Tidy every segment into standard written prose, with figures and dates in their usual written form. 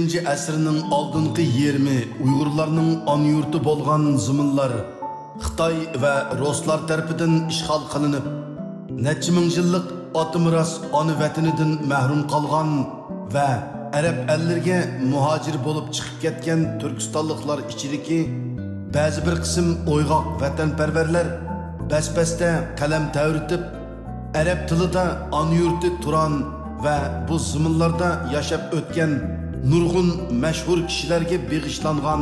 20 asrning oldingi yermi Uyg'urlarning ona yurti bo'lgan ziminlar Xitoy va Ruslar tarafidan ishg'ol qilinib, necha ming yillik ota miros ona vatanidan mahrum qolgan va arab ellarga muhojir bo'lib chiqib ketgan Turkistonliklar ichidagi ba'zi bir qism o'yg'oq vatanparvarlar bas-basda qalam tavritib, arab tilida ona yurti Turan va bu ziminlarda yashab o'tgan nurg'un mashhur kishilarga beg'ishlangan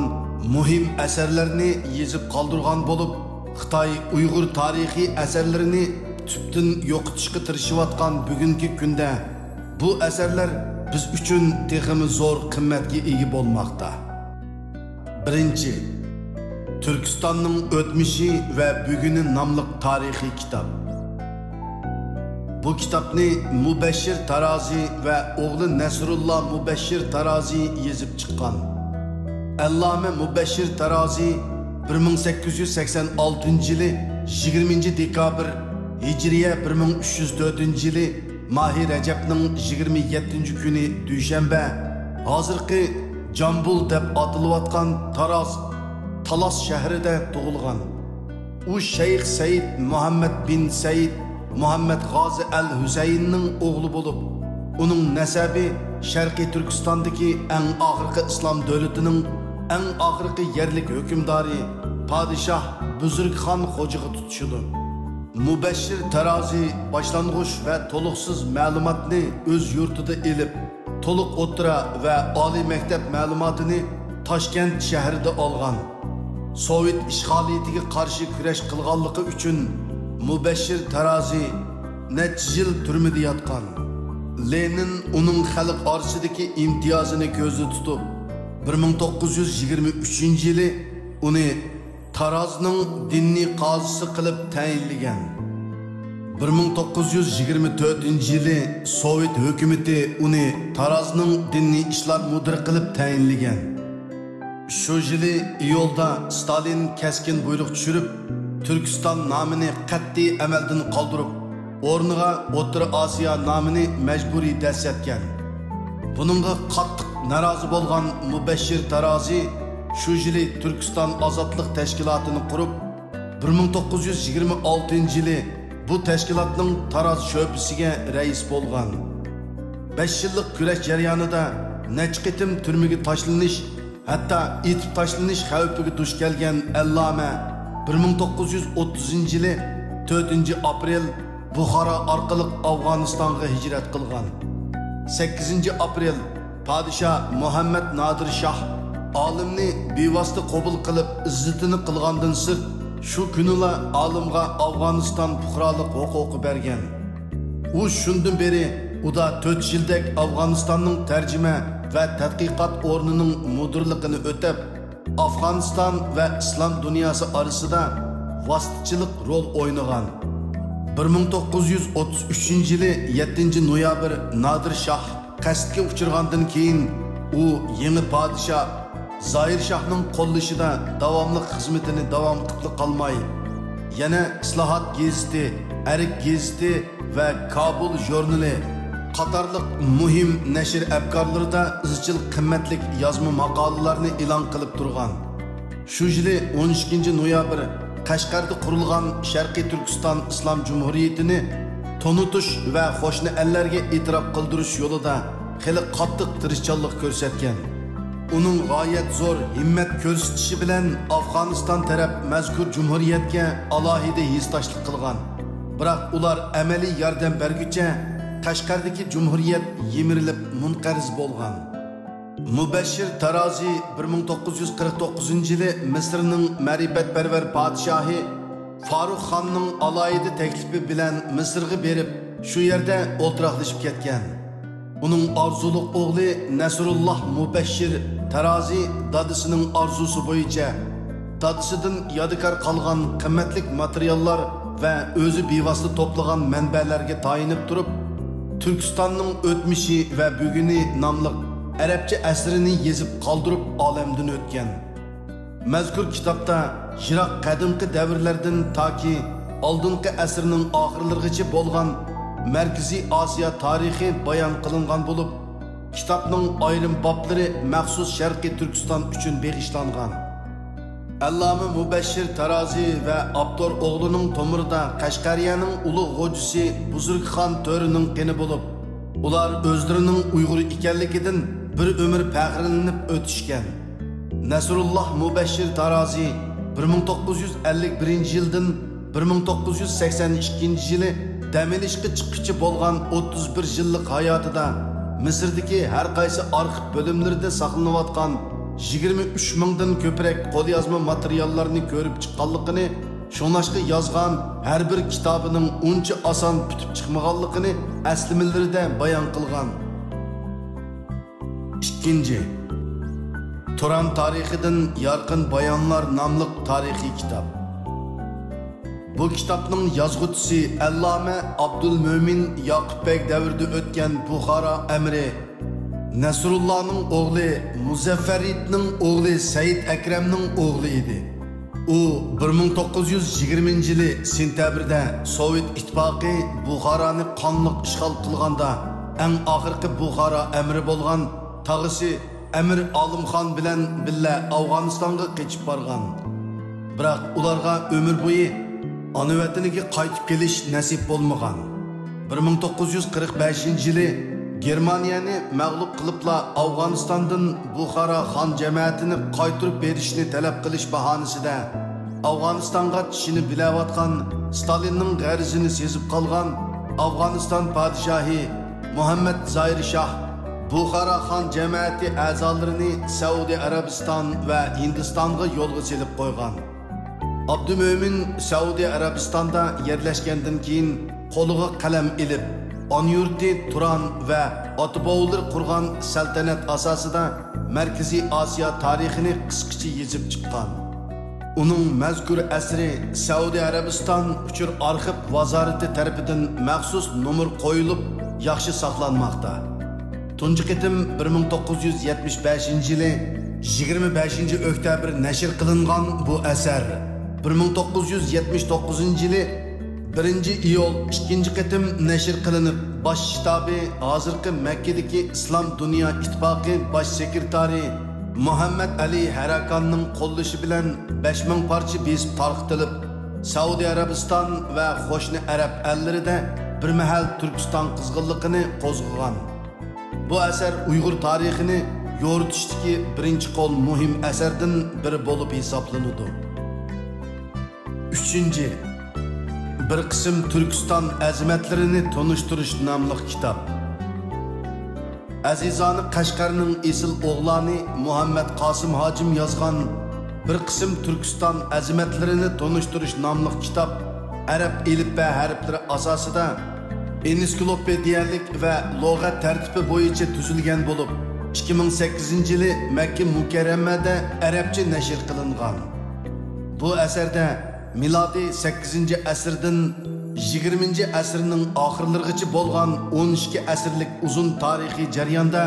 muhim asarlarni yezib qoldirgan bo'lib, Xitoy Uyg'ur tarixiy asarlarini tubdan yo'qotishga tirishayotgan bugungi kunda bu asarlar biz uchun texmi zo'r qimmatga ega bo'lmoqda. Birinchi, Turkistonning o'tmishi va buguni nomli tarixiy kitob. Bu kitobni Mubashshir Tarozi va o'g'li Nasrulloh Mubashshir Tarozi yozib chiqqan. Alloma Mubashshir Tarozi 1886-yili 20 dekabr Hijriya 1304-yili Mahi Rajabning 27-kuni dushanba hozirgi Jambul deb atilayotgan Talas shahrida tug'ilgan. U Shayx Said Muhammad bin Said Muhammad G'ozi al-Husaynning o'g'li bo'lib, uning nasabi Sharqiy Turkistondagi eng oxirgi islom davlatining eng oxirgi yerlik hukmdori Podshoh Buzurgxon xo'jaga tutishdi. Mubashshir Tarozi boshlang'ich va to'liqsiz ma'lumotni o'z yurtida elib, to'liq o'tira va oliy maktab ma'lumotini Toshkent shahrida olgan. Sovet ishg'oliyatiga qarshi kurash qilganligi uchun Mubashshir Tarozi necha yil turmada yotgan. Lenin uning xalq orasidagi imtiyozini ko'zda tutib, 1923-yili uni Tarozning diniy qozisi qilib tayinlagan. 1924-yili Sovet hukumati uni Tarozning diniy ishlar mudiri qilib tayinlagan. Shu yili iyulda Stalin keskin buyruq tushirib, Turkiston nomini qat'iy amaldan qoldirib, o'rniga O'rta Osiyo nomini majburiy dashatgan. Buningga qattiq norozi bo'lgan Mubashshir Tarozi shu yili Turkiston ozodlik tashkilotini qurib, 1926-yili bu tashkilotning Taroz sho'bisiga rais bo'lgan. 5 yillik kurash jarayonida necha qitim turmaga tashlanish, hatto etib tashlanish xavfiga duch kelgan Alloma 1930-yili 4-aprel Buxoro orqali Afg'onistonga hijrat qilgan. 8-aprel Podshoh Muhammad Nodir Shoh olimni bevosita qabul qilib izzatini qilgandan sirt shu kunila olimga Afg'oniston fuqarolik huquqi bergan. U shundan beri uda 4 yildak Afg'onistonning tarjima va tadqiqot o'rnining mudirligini o'tab, Afg'oniston va islom dunyosi orasida vositachilik rol o'ynagan. 1933-yili 7-noyabr Nodir Shoh qasdga uchirgandan keyin u yangi podshoh Zoir Shohning qo'llashida davomli xizmatini davom qilib qolmay, yana Islohot gazeti, Arik gazeti va Kabul jurnali qatorliq muhim nashr afkorlarida izchil qimmatli yozma maqolalarni e'lon qilib turgan. Shu yili 12-noyabr Qashqarda qurilgan Sharqiy Turkiston Islom Jumhuriyatini tonutish va qo'shni ellarga e'tirof qildirish yo'lida xili qattiq tirishchanlik ko'rsatgan. Uning g'oyat zo'r himmat ko'rsatishi bilan Afg'oniston taraf mazkur jumhuriyatga alohida hissdoshlik qilgan. Biroq ular amaliy yordam berguncha Qashqardagi jumhuriyat yemirilib munqariz bo'lgan. Mubashshir Tarozi 1949-yili Misrning ma'rifatparvar podshohi Farux Xonning alohida taklifi bilan Misrga berib, shu yerda o'tiraqlashib ketgan. Uning orzuliq o'g'li Nasrulloh Mubashshir Tarozi dadasining orzusi bo'yicha dadasidan yodikor qolgan qimmatli materiallar va o'zi bevosita to'plagan manbalarga tayinib turib, Turkistonning o'tmishi va buguni nomli arabcha asrini yezib qoldirib olamdan o'tgan. Mazkur kitobda yiroq qadimgi davrlardan toki oldingi asrning oxirlarigacha bo'lgan Markaziy Osiyo tarixi bayon qilingan bo'lib, Kitapning ayrim boblari maxsus Sharqiy Turkiston uchun beg'ishlangan. Allama Mubashshir Tarozi va Abdur o'g'lining tomirida Qashqariyaning ulug' g'o'jisi Buzurgxon To'rining qini bo'lib, ular o'zlarining Uyg'ur ekanligidan bir umr faxrlanib o'tishgan. Nasrulloh Mubashshir Tarozi 1951-yildan 1982-yili dam olishga chiqqichi bo'lgan 31 yillik hayotida Misrdagi har qaysi arxiv bo'limlarida saqlanayotgan 23 mingdan ko'proq qo'lyozma materiallarni ko'rib chiqqanligini, shunashqa yozgan har bir kitobining uncha oson bitib chiqmaganligini aslimalarida bayon qilgan. Ikkinchi, Turan tarixidan yorqin bayonlar nomli tarixiy kitob. Bu kitobning yozg'uvchisi Allama Abdulmo'min Yoqubbek davrida o'tgan Buxoro amiri Nasrullohning o'g'li Muzaffaridning o'g'li Said Akramning o'g'li edi. U 1920-yili sentyabrda Sovet ittifoqi Buxoroni qonliq ishg'ol qilganda eng oxirgi Buxoro amiri bo'lgan tog'isi Amir Olimxon bilan billa Afg'onistonga qochib borgan. Biroq ularga umr bo'yi ona vataniga qaytib kelish nasib bo'lmagan. 1945-yili Germaniyani mag'lub qilibla Afg'onistondan Buxoro xon jamoatini qaytarib berishni talab qilish bahonasida Afg'onistonga tishini bilayotgan Stalinning g'arizini sezib qolgan Afg'oniston podshohi Muhammad Zoir Shoh Buxoro xon jamoati a'zolarini Saudiya Arabiston va Hindistonga yo'lga selib qo'ygan. Abdulmo'min Saudiya Arabistonda yerlashgandan keyin qo'liga qalam ilib, Onyurti Turan va Otibovlar qurgan saltanat asosida Markaziy Osiyo tarixini qisqacha yozib chiqqan. Uning mazkur asri Saudiya Arabiston uchur arxiv vazorati tarafidan maxsus nomer qo'yilib, yaxshi saqlanmoqda. Tunji qitim 1975-yili 25-oktyabr nashr qilingan bu asar 1979-yili 1-iyul 2-qitim nashr qilinib, bosh shtabi hozirgi Makkadagi Islom Dunyo Ittifoqi bosh sekretari Muhammad Ali Harakonning qo'llashi bilan 5000 parcha besib tarqitilib, Saudiya Arabiston va qo'shni arab ellarida bir mahal Turkiston qizg'inligini qo'zg'agan. Bu asar Uyg'ur tarixini yo'ritishdagi birinchi qo'l muhim asardan biri bo'lib hisoblanadi. 3. Bir qism Turkiston azimatlarini tonishtirish nomli kitob. Azizani Qashqarning esil o'g'lani Muhammad Qosim Hojim yozgan Bir qism Turkiston azimatlarini tonishtirish nomli kitob arab elifba harflari asosida ensiklopediyalik va lug'at tartibi bo'yicha tuzilgan bo'lib, 2008-yili Makka Mukarramada arabcha nashr qilingan. Bu asarda milodiy 8-asrdan 20-asrning oxirlarigacha bo'lgan 12 asrlik uzun tarixiy jarayonda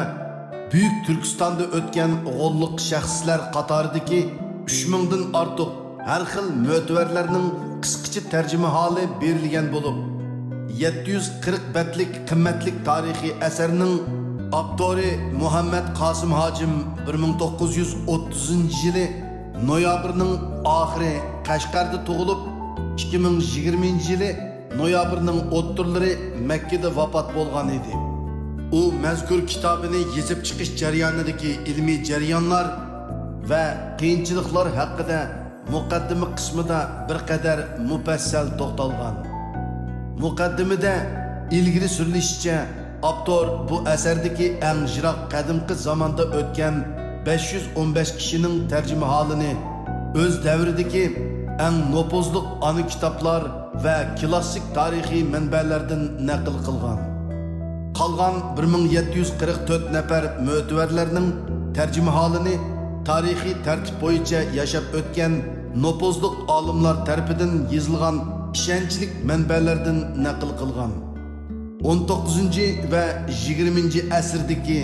Buyuk Turkistonda o'tgan g'olliq shaxslar qatoridagi 3000 dan ortiq har xil mo'tavarlarning qisqacha tarjima holi berilgan bo'lib, 740 betlik qimmatlik tarixiy asarning avtori Muhammad Qosim Hojim 1930-yili noyabrning oxiri Qashqarda tug'ilib, 2020-yili noyabrning o'ttirlari Makkada vafot bo'lgan edi. U mazkur kitobini yozib chiqish jarayonidagi ilmiy jarayonlar va qiyinchiliklar haqida muqaddima qismida bir qadar mufassal to'xtalgan. Muqaddimada ilgari surilishicha, avtor bu asardagi eng jiroq qadimgi zamonda o'tgan 515 kishining tarjima holini o'z davridagi eng nopozliq ana kitoblar va klassik tarixiy manbalardan naql qilgan. Qolgan 1744 nafar mo'tavarlarning tarjima holini tarixiy tartib bo'yicha yashab o'tgan nopozliq olimlar tarafidan yozilgan ishonchli manbalardan naql qilgan. 19 va 20 asrdagi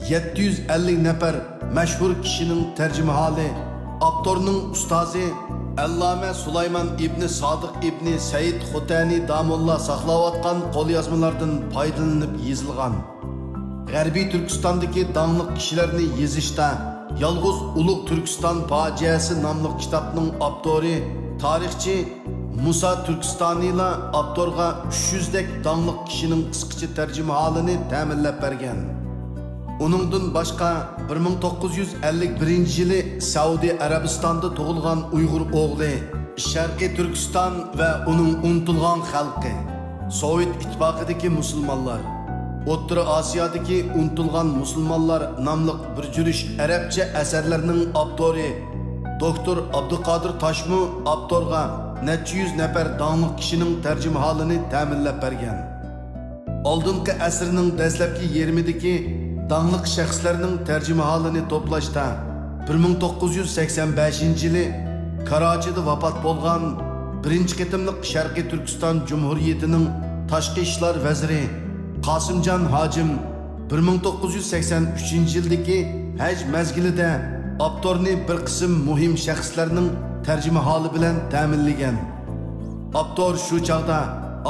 750 nafar mashhur kishining tarjima holi avtorning ustozi Allama Sulaymon ibn Sodiq ibn Said Xutani Damulla saqlayotgan qo'lyozmalardan foydalanib yozilgan. G'arbiy Turkistondagi danglik kishilarni yezishda Yolg'iz Ulug' Turkiston fojiasi nomli kitobning avtori tarixchi Musa Turkistoniylar avtorga 300 dek danglik kishining qisqacha tarjima holini ta'minlab bergan. Uningdan boshqa 1951-yili Saudiya Arabistonda tug'ilgan Uyg'ur o'g'li, Sharqiy Turkiston va uning unutilgan xalqi, Sovet ittifoqidagi musulmonlar, O'rta Osiyodagi unutilgan musulmonlar nomli bir jurish arabcha asarlarning avtori Doktor Abduqodir Toshmu avtorga necha yuz nafar danglik kishining tarjima holini ta'minlab bergan. Oldingi asrning dastlabki 20dagi danglik shaxslarning tarjima holini to'plashda 1985-yili Karachi'da vafot bo'lgan birinchi qitimliq Sharqiy Turkiston Cumhuriyetining tashqi ishlar vaziri Qosimjon Hojim 1983-yildagi haj mazgilida avtorni bir qism muhim shaxslarning tarjima holi bilan ta'minlagan. Avtor shu chaqda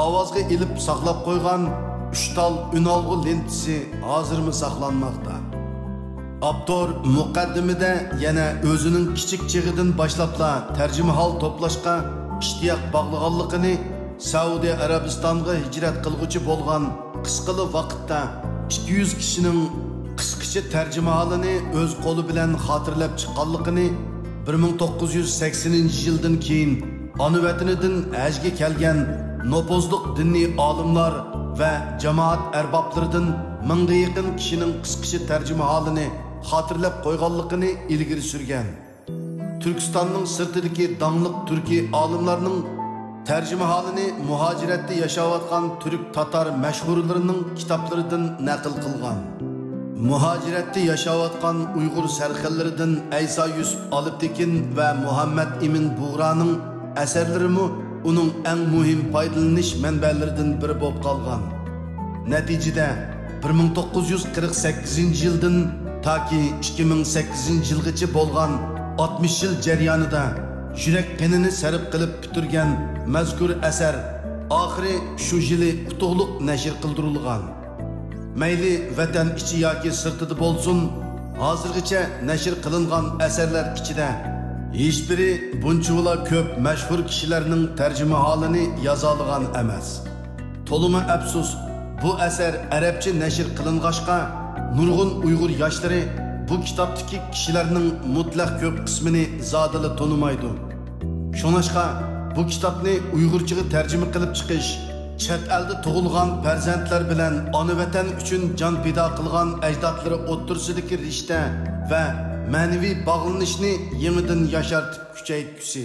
ovozga ilib saqlab qo'ygan 3 tal unolg'u lentisi hozirmi saqlanmoqda. Avtor muqaddimida yana o'zining kichik chig'idan boshlabla tarjima hol to'plashga ishtiyoq bog'laganligini, Saudiya Arabistonga hijrat qilguvchi bo'lgan qisqali vaqtda 200 kishining qisqacha tarjima holini o'z qo'li bilan xotirlab chiqqanligini, 1980-yildan keyin ona vatanidan hajga kelgan nopozliq diniy olimlar va jamoat arboblaridan mingga yaqin kishining qisqacha tarjima holini xotirlab qo'yganligini ilgari surgan. Turkistonning sirtidagi danglik turkiy olimlarning tarjima holini muhojiratda yashayotgan turk tatar mashhurlarining kitoblaridan naql qilgan. Muhojiratda yashayotgan Uyg'ur sarxillaridan Ayso Yusuf Olibtekin va Muhammad Emin Bug'roning asarlarimi uning eng muhim foydalanish manbalaridan biri bo'lib qolgan. Natijada 1948-yildan toki 2008-yilgacha bo'lgan 60 yil jarayonida yurak qinini sarf qilib bitirgan mazkur asar oxiri shu yili qutuqliq nashr qildirilgan. Mayli vatan ichi yoki sirtida bo'lsin, hozirgacha nashr qilingan asarlar ichida hech biri buncha ko'p mashhur kishilarning tarjima holini yoza olgan emas. To'lima afsus, bu asar arabcha nashr qiling'ashqa nurg'un Uyg'ur yoshlari bu kitobdagi kishilarning mutlaq ko'p qismini zodila tonimaydi. Shuningdek, bu kitobni Uyg'urchaga tarjima qilib chiqish chet elda tug'ilgan farzandlar bilan ona vatan uchun jon fido qilgan ajdodlari o'ttirsidagi rishta va ma'naviy bog'lanishni yangidan yoshartib kuchaytgusi.